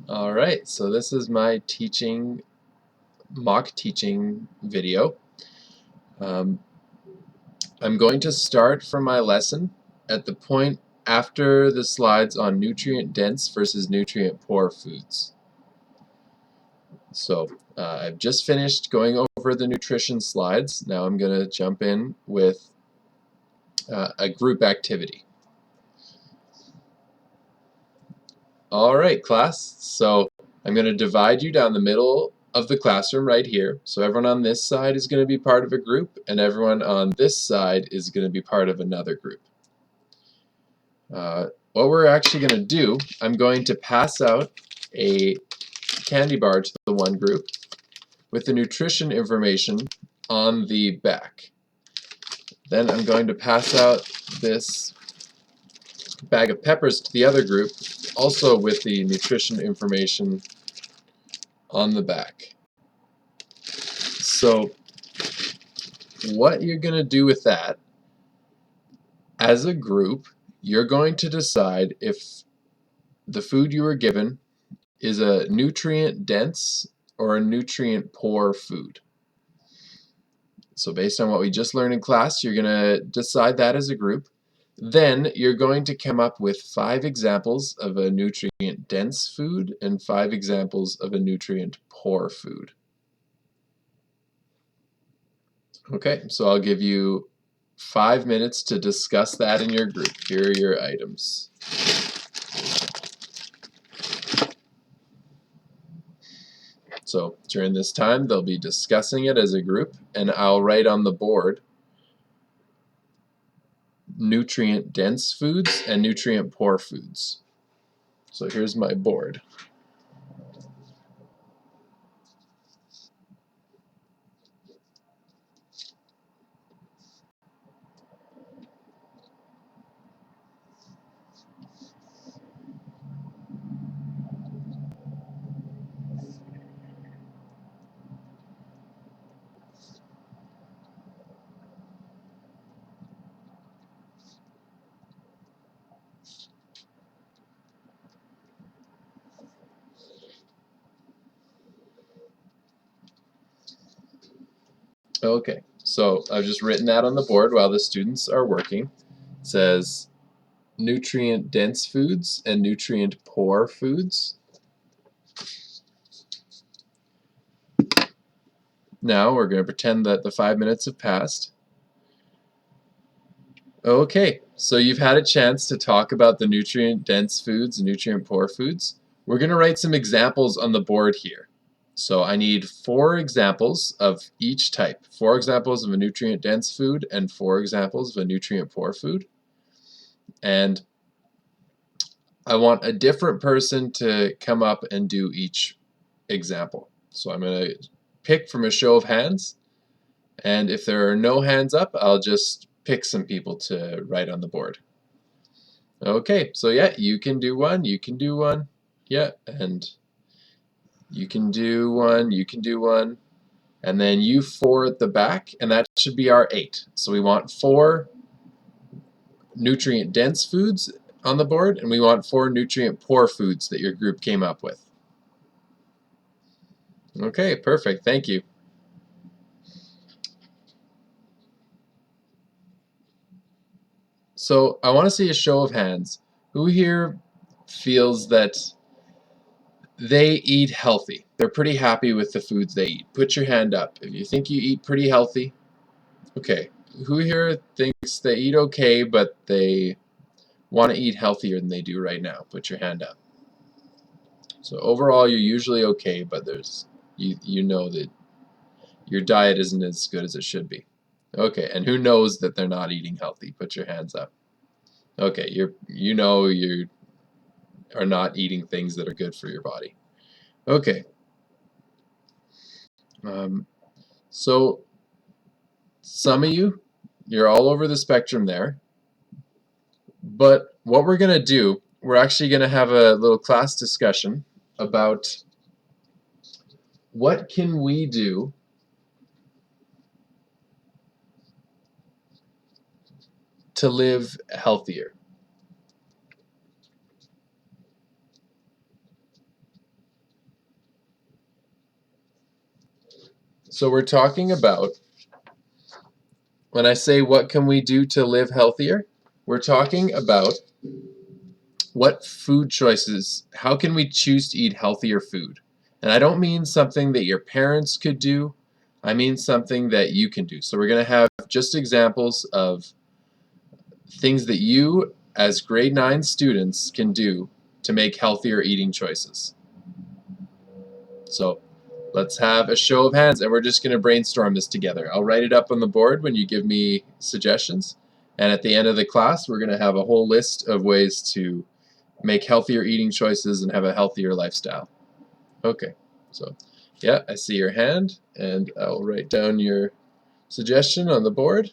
Alright, so this is my mock teaching video. I'm going to start from my lesson at the point after the slides on nutrient-dense versus nutrient-poor foods. So I've just finished going over the nutrition slides. Now I'm going to jump in with a group activity. Alright, class, so I'm going to divide you down the middle of the classroom right here. So everyone on this side is going to be part of a group, and everyone on this side is going to be part of another group. What we're actually going to do, I'm going to pass out a candy bar to the one group with the nutrition information on the back. Then I'm going to pass out this bag of peppers to the other group, also with the nutrition information on the back. So what you're going to do with that, as a group, you're going to decide if the food you were given is a nutrient-dense or a nutrient-poor food. So based on what we just learned in class, you're going to decide that as a group. Then you're going to come up with 5 examples of a nutrient-dense food and 5 examples of a nutrient-poor food. Okay, so I'll give you 5 minutes to discuss that in your group. Here are your items. So during this time, they'll be discussing it as a group, and I'll write on the board nutrient-dense foods and nutrient-poor foods. So here's my board. Okay, so I've just written that on the board while the students are working. It says nutrient-dense foods and nutrient-poor foods. Now we're going to pretend that the 5 minutes have passed. Okay, so you've had a chance to talk about the nutrient-dense foods and nutrient-poor foods. We're going to write some examples on the board here. So I need 4 examples of each type. 4 examples of a nutrient-dense food and 4 examples of a nutrient-poor food. And I want a different person to come up and do each example. So I'm going to pick from a show of hands, and if there are no hands up, I'll just pick some people to write on the board. Okay, so yeah, you can do one, you can do one, yeah, and you can do one, and then you 4 at the back, and that should be our 8. So we want 4 nutrient-dense foods on the board, and we want 4 nutrient-poor foods that your group came up with. Okay, perfect, thank you. So I want to see a show of hands. Who here feels that they eat healthy? They're pretty happy with the foods they eat. Put your hand up if you think you eat pretty healthy. Okay. Who here thinks they eat okay, but they want to eat healthier than they do right now? Put your hand up. So overall, you're usually okay, but you know that your diet isn't as good as it should be. Okay, and who knows that they're not eating healthy? Put your hands up. Okay, you know you are not eating things that are good for your body. Okay. So some of you're all over the spectrum there. But what we're going to do, we're actually going to have a little class discussion about what can we do to live healthier. So we're talking about, when I say what can we do to live healthier, we're talking about what food choices, how can we choose to eat healthier food? And I don't mean something that your parents could do, I mean something that you can do. So we're going to have just examples of things that you, as grade 9 students, can do to make healthier eating choices. So let's have a show of hands, and we're just going to brainstorm this together. I'll write it up on the board when you give me suggestions, and at the end of the class we're going to have a whole list of ways to make healthier eating choices and have a healthier lifestyle. Okay, so yeah, I see your hand, and I'll write down your suggestion on the board.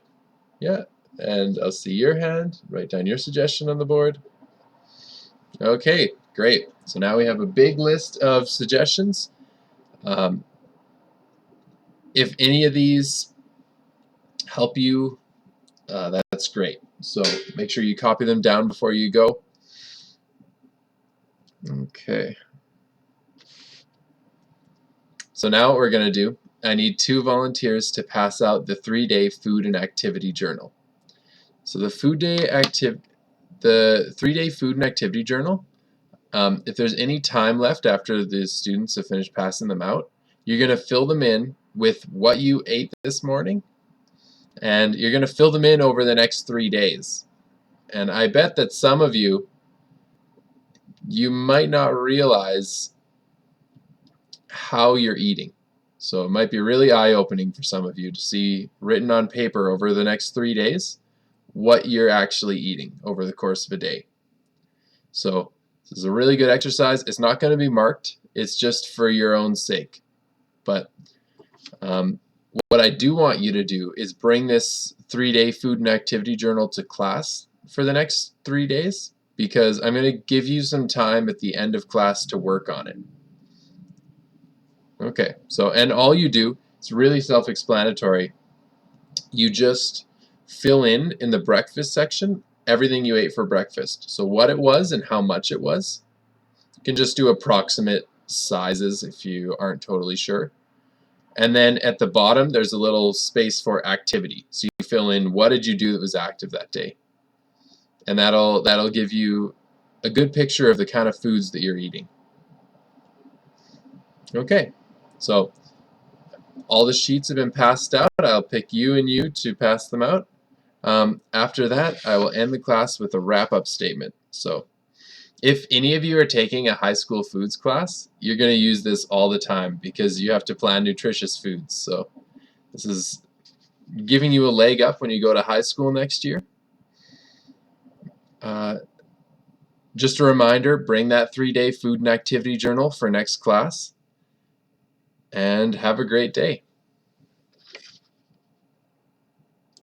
Yeah, and I'll see your hand, write down your suggestion on the board. Okay, great. So now we have a big list of suggestions. If any of these help you, that's great. So make sure you copy them down before you go. Okay. So now what we're going to do, I need 2 volunteers to pass out the 3-day food and activity journal. So the 3-day food and activity journal, if there's any time left after the students have finished passing them out, you're going to fill them in with what you ate this morning, and you're going to fill them in over the next 3 days. And I bet that some of you might not realize how you're eating. So it might be really eye-opening for some of you to see written on paper over the next 3 days what you're actually eating over the course of a day. So this is a really good exercise. It's not going to be marked. It's just for your own sake. But what I do want you to do is bring this 3-day food and activity journal to class for the next 3 days, because I'm going to give you some time at the end of class to work on it. Okay, so, and all you do, it's really self-explanatory. You just fill in the breakfast section everything you ate for breakfast. So what it was and how much it was. You can just do approximate sizes if you aren't totally sure. And then at the bottom there's a little space for activity. So you fill in what did you do that was active that day. And that'll give you a good picture of the kind of foods that you're eating. Okay, so all the sheets have been passed out. I'll pick you and you to pass them out. After that, I will end the class with a wrap-up statement. So if any of you are taking a high school foods class, you're going to use this all the time because you have to plan nutritious foods. So this is giving you a leg up when you go to high school next year. Just a reminder, bring that 3-day food and activity journal for next class, and have a great day.